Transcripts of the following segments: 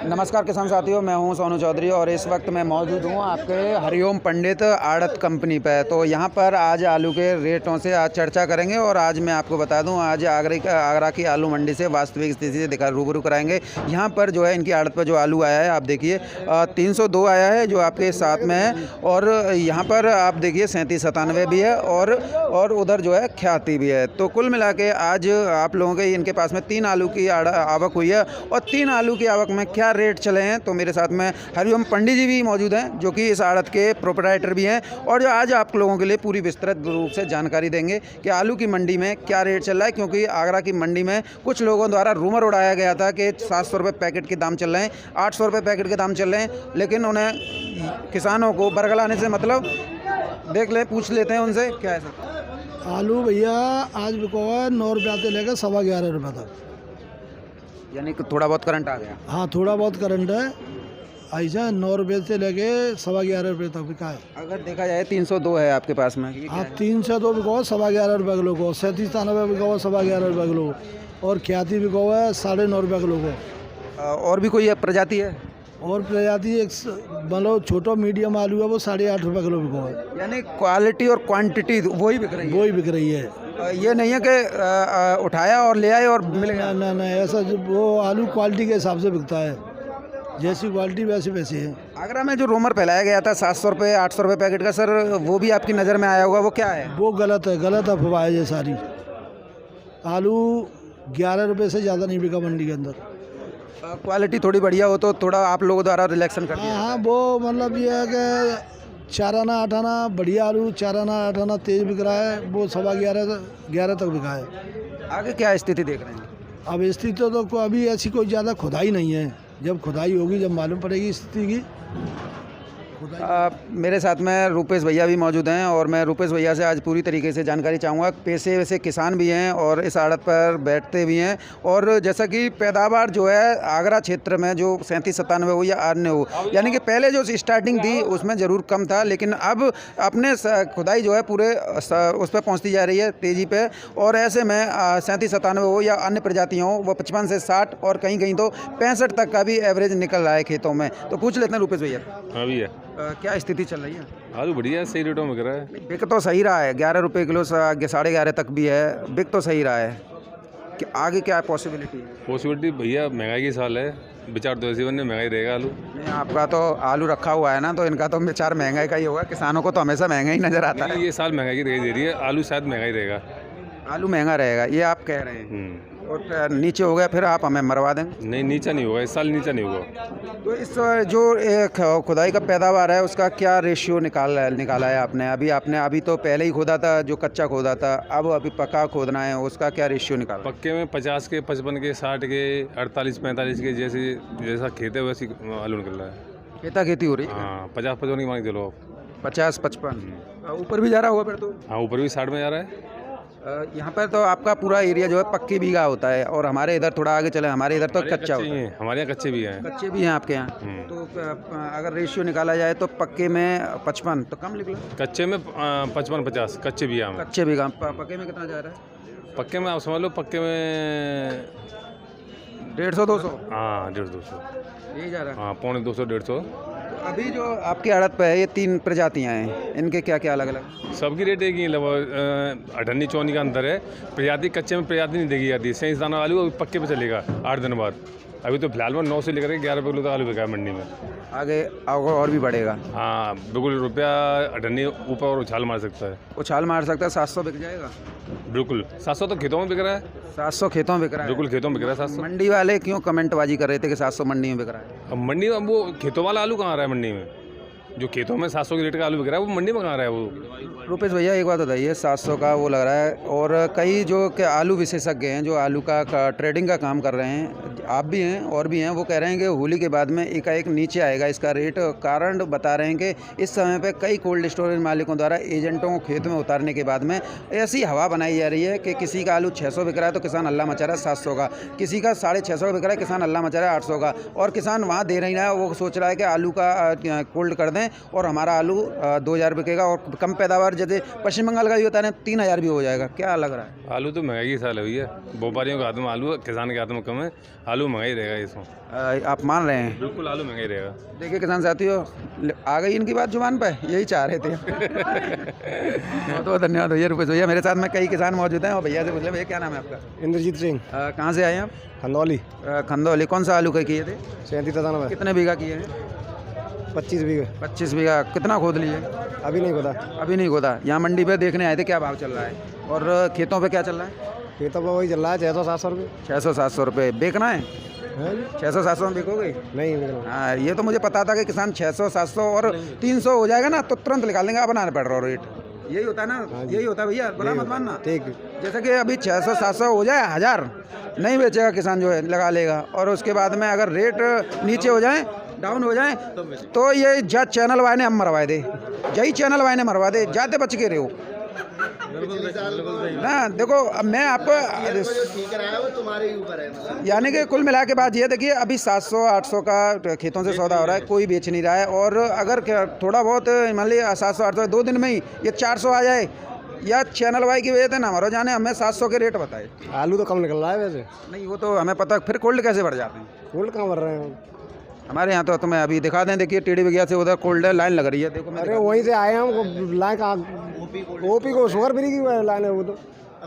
नमस्कार किसान साथियों, मैं हूं सोनू चौधरी और इस वक्त मैं मौजूद हूं आपके हरिओम पंडित आड़त कंपनी पे। तो यहां पर आज आलू के रेटों से आज चर्चा करेंगे और आज मैं आपको बता दूं, आज आगरा की आलू मंडी से वास्तविक स्थिति से रूबरू कराएंगे। यहां पर जो है इनकी आड़त पर जो आलू आया है, आप देखिए 302 आया है जो आपके साथ में है, और यहाँ पर आप देखिए 37-97 भी है और उधर जो है ख्याति भी है। तो कुल मिला के आज आप लोगों के इनके पास में 3 आलू की आवक हुई है और 3 आलू की आवक में क्या रेट चले हैं। तो मेरे साथ में हरिओम पंडित जी भी मौजूद हैं जो कि इस आड़त के प्रोप्राइटर भी हैं और जो आज आप लोगों के लिए पूरी विस्तृत रूप से जानकारी देंगे कि आलू की मंडी में क्या रेट चल रहा है। क्योंकि आगरा की मंडी में कुछ लोगों द्वारा रूमर उड़ाया गया था कि 700 रुपये पैकेट के दाम चल रहे हैं, 800 रुपये पैकेट के दाम चल रहे हैं, लेकिन उन्हें किसानों को बरगलाने से मतलब देख ले पूछ लेते हैं उनसे क्या है सर। आलू भैया आज बिको है 9 रुपये से लेकर 11.25 रुपये तक, यानी कि थोड़ा बहुत करंट आ गया। हाँ थोड़ा बहुत करंट है। ऐसा 9 रुपये से लेके 11.25 रुपये तक बिका है। अगर देखा जाए 302 है आपके पास में, हाँ 302 बिको है 11.25 रुपये किलो को, 37-97 बिको है 11.25 रुपये किलो, और ख्याति बिको है 9.5 रुपये किलो को। और भी कोई प्रजाति है? और प्रजाति एक मतलब छोटा मीडियम आलू है वो 8.5 रुपये किलो बिको है। यानी क्वालिटी और क्वांटिटी वही बिक रही है? वही बिक रही है। ये नहीं है कि उठाया और ले आए और मिल गया। ना ऐसा वो आलू क्वालिटी के हिसाब से बिकता है, जैसी क्वालिटी वैसे वैसे है। आगरा में जो रूमर फैलाया गया था 700 रुपये 800 रुपये पैकेट का, सर वो भी आपकी नज़र में आया होगा, वो क्या है? वो गलत है, गलत अफवाह है ये सारी। आलू 11 रुपये से ज़्यादा नहीं बिका मंडी के अंदर। क्वालिटी थोड़ी बढ़िया हो तो थोड़ा आप लोगों द्वारा रिलेक्शन कर दिया। हाँ वो मतलब ये है कि 4 आना 8 आना बढ़िया आलू, 4 आना 8 आना तेज बिक रहा है, वो 11.25 तक बिका है। आगे क्या स्थिति देख रहे हैं? अब स्थिति तो अभी ऐसी कोई ज़्यादा खुदाई नहीं है, जब खुदाई होगी जब मालूम पड़ेगी स्थिति की। मेरे साथ में रूपेश भैया भी मौजूद हैं और मैं रूपेश भैया से आज पूरी तरीके से जानकारी चाहूँगा। पेशे वैसे किसान भी हैं और इस आड़त पर बैठते भी हैं, और जैसा कि पैदावार जो है आगरा क्षेत्र में जो 37-97 हो या अन्य हो, यानी कि पहले जो स्टार्टिंग थी उसमें ज़रूर कम था, लेकिन अब अपने खुदाई जो है पूरे उस पर पहुँचती जा रही है तेज़ी पे, और ऐसे में 37-97 हो या अन्य प्रजातियाँ हो वो 55 से 60 और कहीं कहीं तो 65 तक का भी एवरेज निकल रहा है खेतों में। तो पूछ लेते हैं रूपेश भैया। हाँ भैया, क्या स्थिति चल रही है? आलू बढ़िया है, सही रेटों में बिक रहा है। बिक तो सही रहा है, 11 रुपये किलो से 11.5 तक भी है, बिक तो सही रहा है। कि आगे क्या पॉसिबिलिटी है? पॉसिबिलिटी भैया महंगाई की साल है, विचार तो ऐसे बनने महंगाई रहेगा आलू। नहीं, आपका तो आलू रखा हुआ है ना, तो इनका तो विचार महंगाई का ही होगा। किसानों को तो हमेशा महंगा ही नज़र आता है। ये साल महंगाई की दिखाई दे रही है, आलू शायद महंगाई रहेगा। आलू महंगा रहेगा ये आप कह रहे हैं, और नीचे हो गया फिर आप हमें मरवा देंगे? नहीं, नीचा नहीं होगा, इस साल नीचा नहीं होगा। तो इस जो खुदाई का पैदावार है उसका क्या रेशियो निकाला है आपने? अभी तो पहले ही खोदा था, जो कच्चा खोदा था, अब अभी पक्का खोदना है, उसका क्या रेशियो निकाला? पक्के में 50 के, 55 के, 60 के, 48-45 के, जैसा खेत है वैसी आलू निकल रहा है। खेती हो रही है? हाँ 50-55 की मांग चलो आप। 50-55 ऊपर भी जा रहा होगा फिर तो? हाँ ऊपर भी 60 में जा रहा है। यहाँ पर तो आपका पूरा एरिया जो है पक्की बीघा होता है, और हमारे इधर थोड़ा आगे चले, हमारे इधर तो कच्चा होता है। हमारे यहाँ कच्चे भी हैं। कच्चे भी हैं आपके यहाँ? तो अगर रेशियो निकाला जाए तो पक्के में 55 तो कम निकला, कच्चे में 55-50 कच्चे भी हैं। कच्चे बीघा। पक्के में कितना जा रहा है? पक्के में आप समझ लो, पक्के में 150-200। हाँ 150-200 यही जा रहा है? हाँ 250-150। अभी जो आपकी आड़त पे है ये 3 प्रजातियाँ हैं, इनके क्या क्या अलग अलग? सबकी रेट एक ही है, लगभग 18-24 का अंतर है। प्रजाति कच्चे में प्रजाति नहीं देखी जाती। सही दाना आलू अभी पक्के पे चलेगा 8 दिन बाद। अभी तो फिलहाल में 9 से लेकर 11 रुपये किलो तक आलू बिका है मंडी में। आगे और भी बढ़ेगा? हाँ बिल्कुल, रुपया 18 ऊपर और उछाल मार सकता है। उछाल मार सकता है? 700 बिक जाएगा? बिल्कुल 700 तो खेतों में बिक रहा है। 700 खेतों में बिक रहा है? बिल्कुल खेतों में बिक रहा है 700। मंडी वाले क्यों कमेंटबाजी कर रहे थे कि 700 मंडी में बिक रहा है? अब मंडी में वो खेतों वाला आलू कहाँ आ रहा है मंडी में? जो खेतों में 700 के रेट का आलू बिक रहा है वो मंडी में कहाँ आ रहा है? वो रुपेश भैया एक बात बताइए, 700 का वो लग रहा है, और कई जो कि आलू विशेषज्ञ हैं जो आलू का ट्रेडिंग का काम कर रहे हैं, आप भी हैं और भी हैं, वो कह रहे हैं कि होली के बाद में एकाएक नीचे आएगा इसका रेट। कारण बता रहे हैं कि इस समय पे कई कोल्ड स्टोरेज मालिकों द्वारा एजेंटों को खेत में उतारने के बाद में ऐसी हवा बनाई जा रही है कि किसी का आलू 600 बिक रहा है तो किसान अल्लाह मचा रहा है 700 का, किसी का 650 का बिक रहा है, किसान अल्लाह मचा रहा है 800 का, और किसान वहाँ दे नहीं रहा है, वो सोच रहा है कि आलू का कोल्ड कर दें है और हमारा आलू 2,000 बिकेगा, और कम पैदावार जैसे पश्चिम बंगाल का भी होता है ना 3,000 भी हो जाएगा, क्या लग रहा है? आलू तो महंगाई की साल हुई है, व्यापारियों के हाथ में आलू, किसान के हाथ में कम है, आलू महंगाई रहेगा इसमें। आप मान रहे हैं? बिल्कुल आलू महंगाई रहेगा। देखिए किसान साथियों, आ गई इनकी बात जुबान पे, यही चाह रहे थे। बहुत बहुत धन्यवाद भैया, रुपेश भैया। मेरे साथ में कई किसान मौजूद हैं और भैया से पूछ ले, भैया क्या नाम है आपका? इंद्रजीत सिंह, कहाँ से आए हैं आप? खंदौली, खंदौली। कौन सा आलू का किए थे? 37 कितने बीघा किए हैं? 25 बीघे। 25 बीघा। कितना खोद लिए? अभी नहीं पता, अभी नहीं खोदा। यहाँ मंडी पे देखने आए थे क्या भाव चल रहा है, और खेतों पे क्या चल रहा है? खेतों पर वही चल रहा है 600-700 रुपये। 600-700 रुपये। बेचना है? 600-700 में बिकोगे? नहीं, हाँ, ये तो मुझे पता था कि किसान 600-700 और 300 हो जाएगा ना तो तुरंत निकाल देंगे, अब बनाना पड़ रहा रेट। यही होता है ना, यही होता है भैया, बुरा मत मानना। ठीक। जैसे कि अभी 600-700 हो जाए, 1000 नहीं बेचेगा किसान, जो है लगा लेगा, और उसके बाद में अगर रेट नीचे हो जाए, डाउन हो जाए, तो ये जा चैनल वाले ने हम मरवा दे, यही चैनल वाले ने मरवा दे, जाते बच के रहो ना। देखो अब मैं आपको तुम्हारे ऊपर है, यानी कि कुल मिला के बात ये देखिए, अभी 700-800 का खेतों से सौदा हो रहा है, कोई बेच नहीं रहा है, और अगर थोड़ा बहुत मान लीजिए 700-800 2 दिन में ही ये 400 आ जाए, या चैनल वाई की वजह से ना मरो जाने, हमें 700 के रेट बताए। आलू तो कम निकल रहा है वैसे। नहीं वो तो हमें पता, फिर कोल्ड कैसे बढ़ जाते हैं? कोल्ड कहाँ भर रहे हैं हमारे यहाँ तो तुम्हें अभी दिखा दें, देखिए टीडी विज्ञा से उधर कोल्ड लाइन लग रही है, देखो। अरे वहीं से आए हम, लाइन का ओपी को शुगर फ्री की लाइन है वो तो।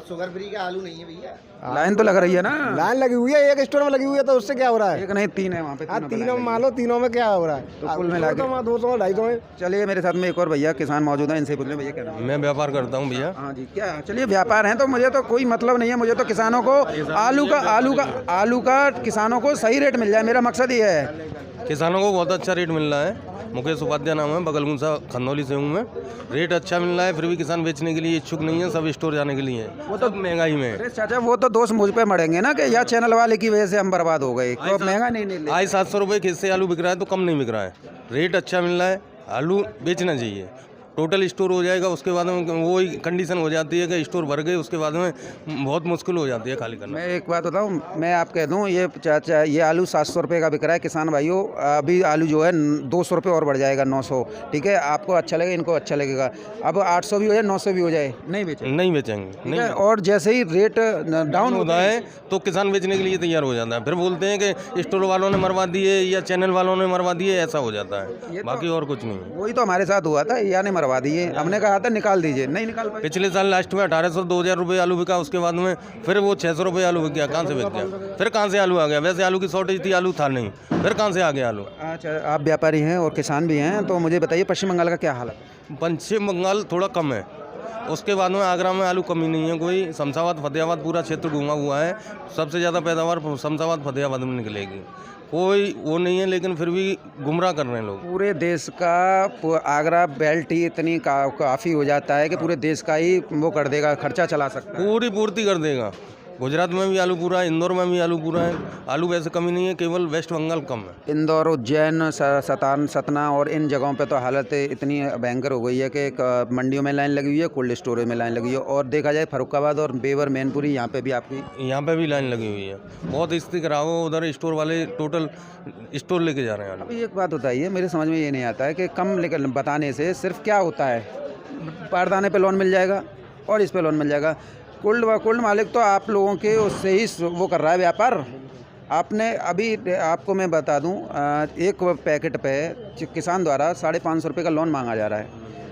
शुगर फ्री का आलू नहीं है भैया, लाइन तो लग रही है ना, लाइन लगी हुई है, एक स्टोर में लगी हुई है, तो उससे क्या हो रहा है? एक नहीं 3 है वहाँ पे। तीनों में मान लो, तीनों में क्या हो रहा है? तो कुल मिला के 200-250 है। चलिए मेरे साथ में एक और भैया किसान मौजूद हैं, इनसे पूछ लें भैया क्या नाम है? मैं व्यापार करता हूँ भैया। हाँ जी, क्या? चलिए व्यापार है तो मुझे तो कोई मतलब नहीं है, मुझे तो किसानों को आलू का किसानों को सही रेट मिल जाए, मेरा मकसद ये है। किसानों को बहुत अच्छा रेट मिल रहा है। मुकेश उपाध्याय नाम है, बगलगुंसा खंदौली से हूँ मैं। रेट अच्छा मिल रहा है, फिर भी किसान बेचने के लिए इच्छुक नहीं है, सब स्टोर जाने के लिए है। वो तो महंगाई में है। अरे चाचा वो तो दोस्त मुझ पे मरेंगे ना कि या चैनल वाले की वजह से हम बर्बाद हो गए, तो महंगा नहीं आज 700 रुपये खेत से आलू बिक रहा है तो कम नहीं बिक रहा है। रेट अच्छा मिल रहा है, आलू बेचना चाहिए। टोटल स्टोर हो जाएगा, उसके बाद में वही कंडीशन हो जाती है कि स्टोर भर गए, उसके बाद में बहुत मुश्किल हो जाती है खाली करना। मैं एक बात बताऊं, मैं आप कह दूं, ये चाचा ये आलू 700 रुपये का बिक रहा है किसान भाइयों, अभी आलू जो है 200 रुपये और बढ़ जाएगा, 900। ठीक है, आपको अच्छा लगेगा, इनको अच्छा लगेगा। अब 800 भी हो जाए, 900 भी हो जाए, नहीं बेचेंगे। ठीक है, और जैसे ही रेट डाउन होता है तो किसान बेचने के लिए तैयार हो जाता है, फिर बोलते हैं कि स्टोर वालों ने मरवा दिए या चैनल वालों ने मरवा दिए, ऐसा हो जाता है, बाकी और कुछ नहीं है। वही तो हमारे साथ हुआ था, या ने मरवा दिए, हमने कहा था निकाल दीजिए, नहीं निकाल पाए। पिछले साल लास्ट में 1800-2000 रुपये आलू बिका, उसके बाद में फिर वो 600 रुपये आलू बिक गया। कहाँ से बिक गया? फिर कहाँ से आलू आ गया? वैसे आलू की शॉर्टेज थी, आलू था नहीं, फिर कहाँ से आ गया आलू? अच्छा, आप व्यापारी हैं और किसान भी हैं, तो मुझे बताइए पश्चिम बंगाल का क्या हालत है? पश्चिम बंगाल थोड़ा कम है, उसके बाद में आगरा में आलू कमी नहीं है कोई। शमशाबाद फतेहाबाद पूरा क्षेत्र घूमा हुआ है, सबसे ज़्यादा पैदावार शमशाबाद फतेहाबाद में निकलेगी, कोई वो नहीं है, लेकिन फिर भी गुमराह कर रहे हैं लोग। पूरे देश का आगरा बेल्ट ही इतनी काफ़ी हो जाता है कि पूरे देश का ही वो कर देगा, खर्चा चला सकता है, पूरी पूर्ति कर देगा। गुजरात में भी आलू पूरा है, इंदौर में भी आलू पूरा है, आलू वैसे कमी नहीं है, केवल वेस्ट बंगाल कम है। इंदौर, उज्जैन, सतना और इन जगहों पे तो हालत इतनी भयंकर हो गई है कि मंडियों में लाइन लगी हुई है, कोल्ड स्टोरेज में लाइन लगी हुई है, और देखा जाए फरुखाबाद और बेवर, मैनपुरी, यहाँ पे भी आपकी यहाँ पे भी लाइन लगी हुई है, बहुत स्थिति खराब हो। उधर स्टोर वाले टोटल स्टोर लेके जा रहे हैं आलू। अभी एक बात बताइए, मेरे समझ में ये नहीं आता है कि कम लेकर बताने से सिर्फ क्या होता है, बारदाने पे लोन मिल जाएगा और इस पे लोन मिल जाएगा। कोल्ड मालिक तो आप लोगों के उससे ही वो कर रहा है व्यापार। आपने अभी आपको मैं बता दूं, एक पैकेट पे किसान द्वारा 550 रुपये का लोन मांगा जा रहा है,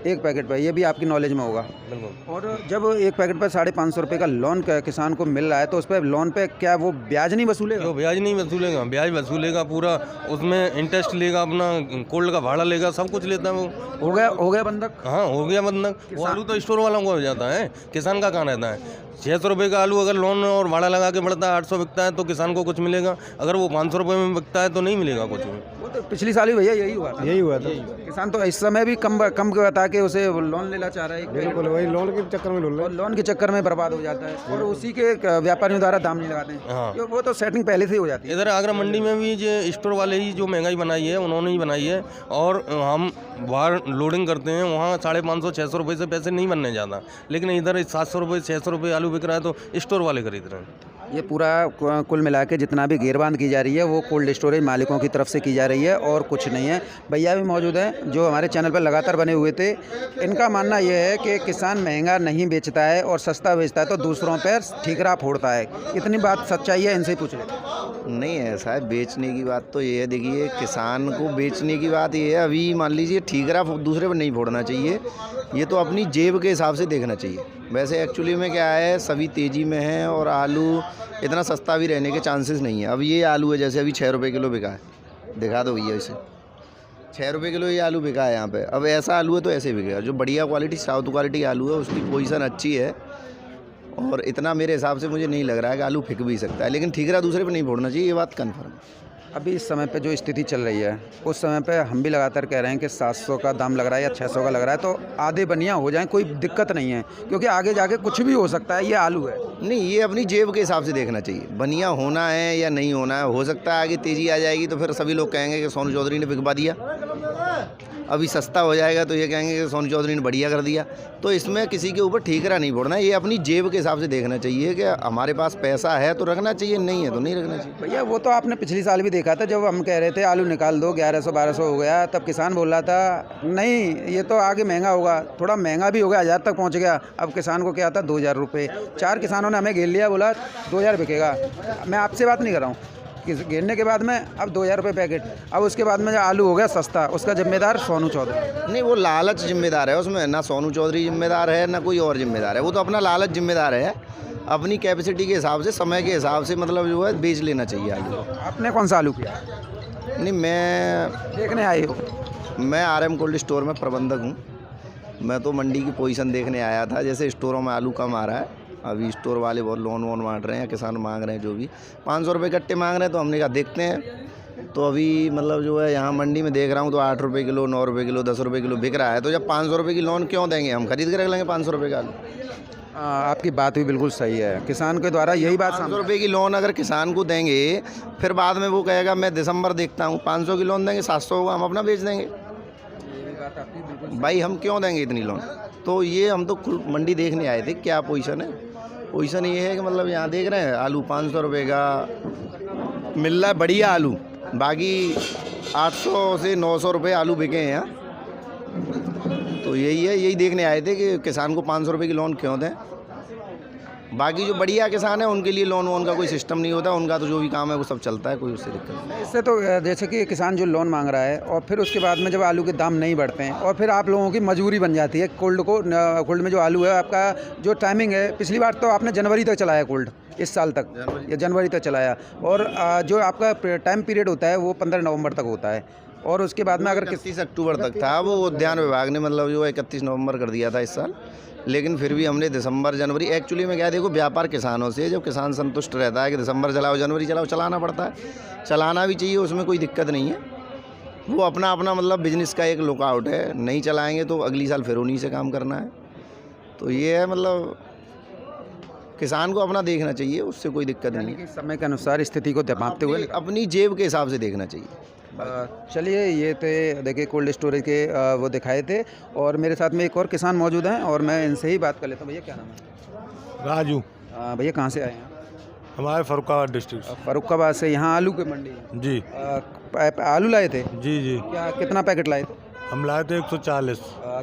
एक पैकेट पे, ये भी आपकी नॉलेज में होगा। बिल्कुल। और जब एक पैकेट पर 550 रुपये का लोन किसान को मिल रहा है, तो उस पर लोन पे क्या वो ब्याज नहीं वसूलेगा? तो ब्याज नहीं वसूलेगा, ब्याज वसूलेगा पूरा, उसमें इंटरेस्ट लेगा, अपना कोल्ड का भाड़ा लेगा, सब कुछ लेता है वो। हो गया बंधक। हाँ, हो गया बंधक। वो आलू तो स्टोर वालों को हो जाता है, किसान का कहाँ रहता है? 600 रुपये का आलू अगर लोन और भाड़ा लगा के बढ़ता है 800 बिकता है तो किसान को कुछ मिलेगा, अगर वो 500 रुपये में बिकता है तो नहीं मिलेगा कुछ भी। वो तो पिछली साल ही भैया यही हुआ था। किसान तो इस समय भी कम के बता के उसे लोन लेना चाह रहा है, बिल्कुल वही लोन के चक्कर में और लोन के चक्कर में बर्बाद हो जाता है, और उसी के व्यापारियों द्वारा दाम नहीं लगाते हैं। हाँ। वो तो सेटिंग पहले से ही हो जाती है। इधर आगरा मंडी में भी जो स्टोर वाले ही जो महंगाई बनाई है, उन्होंने ही बनाई है, और हम बाहर लोडिंग करते हैं, वहाँ 550-600 रुपये से पैसे नहीं बनने जाता, लेकिन इधर 700 रुपये 600 रुपये आलू बिक रहा है तो स्टोर वाले खरीद रहे हैं। ये पूरा कुल मिला के जितना भी घेरबांध की जा रही है वो कोल्ड स्टोरेज मालिकों की तरफ से की जा रही है और कुछ नहीं है। भैया भी मौजूद हैं जो हमारे चैनल पर लगातार बने हुए थे। इनका मानना ये है कि किसान महंगा नहीं बेचता है और सस्ता बेचता है तो दूसरों पर ठीकरा फोड़ता है। इतनी बात सच्चाई है, इनसे ही पूछ लें। नहीं ऐसा है, बेचने की बात तो ये है, देखिए किसान को बेचने की बात ये है, अभी मान लीजिए ठीकरा दूसरे पर नहीं फोड़ना चाहिए, ये तो अपनी जेब के हिसाब से देखना चाहिए। वैसे एक्चुअली में क्या है, सभी तेज़ी में है और आलू इतना सस्ता भी रहने के चांसेस नहीं है। अब ये आलू है जैसे अभी 6 रुपये किलो बिका है, दिखा दो भैया इसे, 6 रुपये किलो ये आलू बिका है यहाँ पे। अब ऐसा आलू है तो ऐसे बिकेगा। जो बढ़िया क्वालिटी साउथ क्वालिटी आलू है उसकी पोजीशन अच्छी है और इतना मेरे हिसाब से मुझे नहीं लग रहा है कि आलू फिक भी सकता है, लेकिन ठीकरा दूसरे पे नहीं फोड़ना चाहिए, ये बात कन्फर्म है। अभी इस समय पे जो स्थिति चल रही है उस समय पे हम भी लगातार कह रहे हैं कि 700 का दाम लग रहा है या 600 का लग रहा है, तो आधे बनिया हो जाएं कोई दिक्कत नहीं है, क्योंकि आगे जाके कुछ भी हो सकता है। ये आलू है, नहीं ये अपनी जेब के हिसाब से देखना चाहिए, बनिया होना है या नहीं होना है। हो सकता है आगे तेज़ी आ जाएगी तो फिर सभी लोग कहेंगे कि सोनू चौधरी ने बिकवा दिया, अभी सस्ता हो जाएगा तो ये कहेंगे कि सोनू चौधरी ने बढ़िया कर दिया। तो इसमें किसी के ऊपर ठीकरा नहीं फोड़ना, ये अपनी जेब के हिसाब से देखना चाहिए कि हमारे पास पैसा है तो रखना चाहिए, नहीं है तो नहीं रखना चाहिए। भैया वो तो आपने पिछली साल भी देखा था जब हम कह रहे थे आलू निकाल दो 1100-1200 हो गया, तब किसान बोल रहा था नहीं ये तो आगे महंगा होगा, थोड़ा महंगा भी हो गया, 1000 तक पहुंच गया। अब किसान को क्या था 2000 रुपये, 4 किसानों ने हमें घेर लिया, बोला 2000 बिकेगा। मैं आपसे बात नहीं कर रहा हूँ, घेरने के बाद में अब 2000 रुपये पैकेट। अब उसके बाद में जो आलू हो गया सस्ता, उसका जिम्मेदार सोनू चौधरी। नहीं वो लालच जिम्मेदार है उसमें, ना सोनू चौधरी जिम्मेदार है ना कोई और जिम्मेदार है, वो तो अपना लालच जिम्मेदार है। अपनी कैपेसिटी के हिसाब से, समय के हिसाब से मतलब जो है बेच लेना चाहिए आलू। आपने कौन सा आलू किया? नहीं मैं देखने आई हो? मैं RM कोल्ड स्टोर में प्रबंधक हूँ। मैं तो मंडी की पोजीशन देखने आया था, जैसे स्टोरों में आलू कम आ रहा है, अभी स्टोर वाले बहुत लोन वोन बांट रहे हैं, किसान मांग रहे हैं जो भी 500 रुपये कट्टे मांग रहे हैं, तो हमने कहा देखते हैं। तो अभी मतलब जो है यहाँ मंडी में देख रहा हूँ तो 8 रुपये किलो, 9 रुपये किलो, 10 रुपये किलो बिक रहा है। तो जब 500 रुपये की लोन क्यों देंगे, हम खरीद के रख लेंगे 500 रुपये का आलू। आपकी बात भी बिल्कुल सही है, किसान के द्वारा यही बात 500 रुपये की लोन अगर किसान को देंगे, फिर बाद में वो कहेगा मैं दिसंबर देखता हूँ, 500 की लोन देंगे, 700 होगा, हम अपना बेच देंगे। भाई हम क्यों देंगे इतनी लोन? तो ये हम तो मंडी देखने आए थे, क्या पोजीशन है। पोजीशन ये है कि मतलब यहाँ देख रहे हैं आलू 500 रुपये का मिल रहा है, बढ़िया आलू, बाकी 800 से 900 रुपये आलू बिके हैं यहाँ। तो यही है, यही देखने आए थे कि किसान को 500 रुपये की लोन क्यों दें। बाकी जो बढ़िया किसान है उनके लिए लोन वोन का कोई सिस्टम नहीं होता, उनका तो जो भी काम है वो सब चलता है, कोई उससे दिक्कत नहीं। इससे तो जैसे कि किसान जो लोन मांग रहा है और फिर उसके बाद में जब आलू के दाम नहीं बढ़ते हैं और फिर आप लोगों की मजबूरी बन जाती है। कोल्ड में जो आलू है आपका जो टाइमिंग है, पिछली बार तो आपने जनवरी तक चलाया कोल्ड, इस साल तक या जनवरी तक चलाया, और जो आपका टाइम पीरियड होता है वो 15 नवंबर तक होता है, और उसके बाद में अगर 31 अक्टूबर तक था, वो उद्यान विभाग ने मतलब जो 31 नवंबर कर दिया था इस साल। लेकिन फिर भी हमने दिसंबर जनवरी, एक्चुअली में क्या देखो व्यापार किसानों से, जब किसान संतुष्ट रहता है कि दिसंबर चलाओ जनवरी चलाओ, चलाना पड़ता है, चलाना भी चाहिए, उसमें कोई दिक्कत नहीं है। वो अपना अपना मतलब बिजनेस का एक लुकआउट है, नहीं चलाएंगे तो अगली साल फिर उन्हीं से काम करना है। तो ये है मतलब किसान को अपना देखना चाहिए, उससे कोई दिक्कत नहीं है। समय के अनुसार स्थिति को दबाते हुए अपनी जेब के हिसाब से देखना चाहिए। चलिए, ये थे देखिए कोल्ड स्टोरेज के वो दिखाए थे, और मेरे साथ में एक और किसान मौजूद हैं और मैं इनसे ही बात कर लेता हूँ। भैया क्या नाम है? राजू। भैया कहाँ से आए हैं? हमारे फरुखाबाद डिस्ट्रिक्ट। फरुखाबाद से। यहाँ आलू की मंडी है जी। आलू लाए थे? जी जी। क्या कितना पैकेट लाए थे? हम लाए थे 140।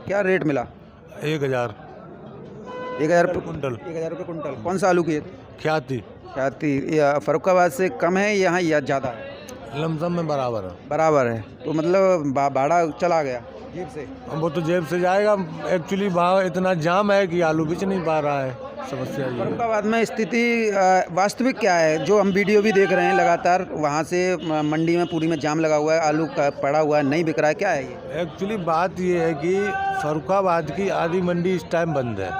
क्या रेट मिला? 1000 रुपये कुंटल। 1000 रुपये कुंटल। कौन सा आलू की? ख्याति। फरुखाबाद से कम है यहाँ या ज़्यादा है? लमसम में बराबर है। बराबर है, तो मतलब भाड़ा चला गया जेब से? वो तो जेब से जाएगा, एक्चुअली भाव इतना जाम है कि आलू बेच नहीं पा रहा है, समस्या ये है। फरुखाबाद में स्थिति वास्तविक क्या है? जो हम वीडियो भी देख रहे हैं लगातार, वहाँ से मंडी में पूरी में जाम लगा हुआ है, आलू का पड़ा हुआ है, नहीं बिक रहा है, क्या है ये? एक्चुअली बात ये है कि फरुखाबाद की आधी मंडी इस टाइम बंद है,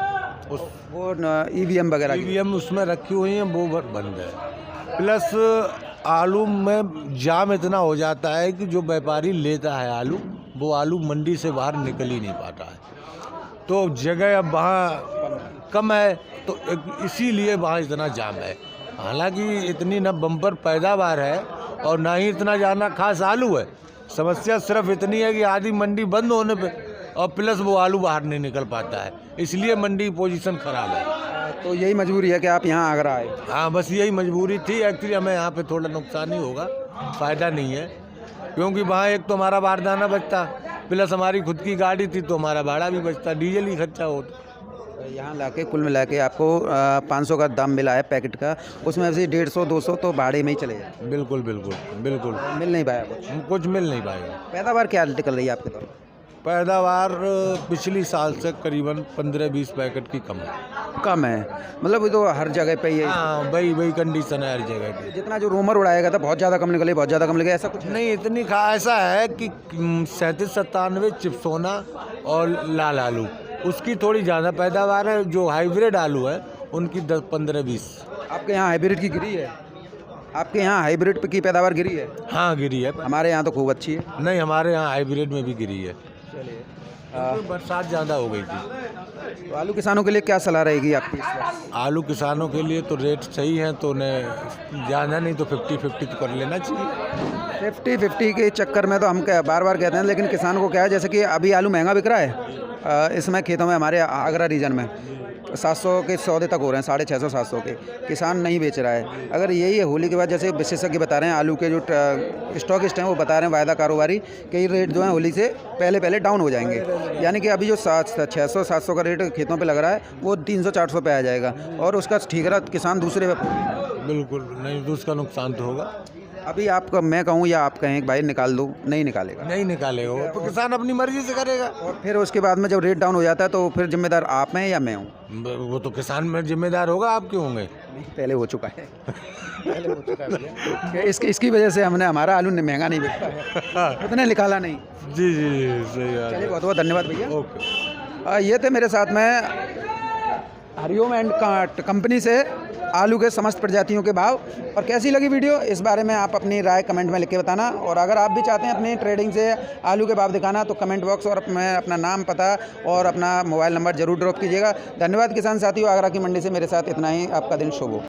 वो EVM वगैरह EVM उसमें रखी हुई हैं, वो बंद है। प्लस आलू में जाम इतना हो जाता है कि जो व्यापारी लेता है आलू, वो आलू मंडी से बाहर निकल ही नहीं पाता है। तो जगह अब वहाँ कम है, तो इसीलिए वहाँ इतना जाम है। हालांकि इतनी न बम्पर पैदावार है और ना ही इतना ज़्यादा खास आलू है। समस्या सिर्फ इतनी है कि आधी मंडी बंद होने पे और प्लस वो आलू बाहर नहीं निकल पाता है, इसलिए मंडी की पोजीशन ख़राब है। तो यही मजबूरी है कि आप यहाँ आगरा आए। हाँ, बस यही मजबूरी थी। एक्चुअली हमें यहाँ पे थोड़ा नुकसान ही होगा, फ़ायदा नहीं है, क्योंकि वहाँ एक तो हमारा बारदाना बचता, प्लस हमारी खुद की गाड़ी थी तो हमारा भाड़ा भी बचता, डीजल ही खर्चा होता। यहाँ लाके कुल मिला के आपको 500 का दाम मिला है पैकेट का, उसमें से 150-200 तो भाड़े में ही चले जाए। बिल्कुल बिल्कुल बिल्कुल, मिल नहीं पाया कुछ मिल नहीं पाएगा। पैदावार क्या निकल रही है आपके तरफ? पैदावार पिछली साल से करीबन 15-20 पैकेट की कम है। कम है, मतलब वो तो हर जगह पे ही है। हाँ, वही कंडीशन है हर जगह की। जितना जो रूमर उड़ाएगा था बहुत ज़्यादा कम निकले, बहुत ज़्यादा कम निकले, ऐसा कुछ नहीं, इतनी ऐसा है कि 37-97 चिप्सोना और लाल आलू, उसकी थोड़ी ज़्यादा पैदावार है। जो हाइब्रिड आलू है उनकी 10-15-20। आपके यहाँ हाइब्रिड की गिरी है? आपके यहाँ हाइब्रिड की पैदावार गिरी है? हाँ, गिरी है। हमारे यहाँ तो खूब अच्छी है। नहीं, हमारे यहाँ हाइब्रिड में भी गिरी है। चलिए, बरसात ज़्यादा हो गई थी। तो आलू किसानों के लिए क्या सलाह रहेगी आपकी इस वक्त? आलू किसानों के लिए तो रेट सही है, तो उन्हें ज़्यादा नहीं तो 50-50 तो कर लेना चाहिए। 50-50 के चक्कर में तो हम क्या बार बार कहते हैं, लेकिन किसान को क्या है, जैसे कि अभी आलू महंगा बिक रहा है इसमें खेतों में, हमारे आगरा रीजन में 700 के सौदे तक हो रहे हैं, 650-700 के। किसान नहीं बेच रहा है। अगर यही है होली के बाद, जैसे विशेषज्ञ बता रहे हैं, आलू के जो स्टॉकिस्ट हैं वो बता रहे हैं, वायदा कारोबारी, कि ये रेट जो है होली से पहले डाउन हो जाएंगे। यानी कि अभी जो 600-700 का रेट खेतों पे लग रहा है वो 300-400 पे आ जाएगा, और उसका ठीकरा किसान दूसरे पे। बिल्कुल नहीं, तो उसका नुकसान तो होगा। अभी आपका मैं कहूँ या आप कहें कि भाई निकाल दो, नहीं निकालेगा, नहीं निकालेगा वो, तो किसान अपनी मर्जी से करेगा। और फिर उसके बाद में जब रेट डाउन हो जाता है तो फिर जिम्मेदार आप हैं या मैं हूँ? वो तो किसान में जिम्मेदार होगा, आप क्यों होंगे? पहले हो चुका है। पहले हो चुका है। इसकी वजह से हमने हमारा आलू महंगा नहीं बिकता है, उतने निकाला नहीं। जी जी जी, सही बात चलिए, है। बहुत बहुत धन्यवाद भैया। ओके। ये थे मेरे साथ में हरिओम एंड कंपनी से आलू के समस्त प्रजातियों के भाव। और कैसी लगी वीडियो, इस बारे में आप अपनी राय कमेंट में लिख के बताना। और अगर आप भी चाहते हैं अपनी ट्रेडिंग से आलू के भाव दिखाना तो कमेंट बॉक्स और में अपना नाम, पता और अपना मोबाइल नंबर ज़रूर ड्रॉप कीजिएगा। धन्यवाद किसान साथियों, आगरा की मंडी से मेरे साथ इतना ही। आपका दिन शुभ हो।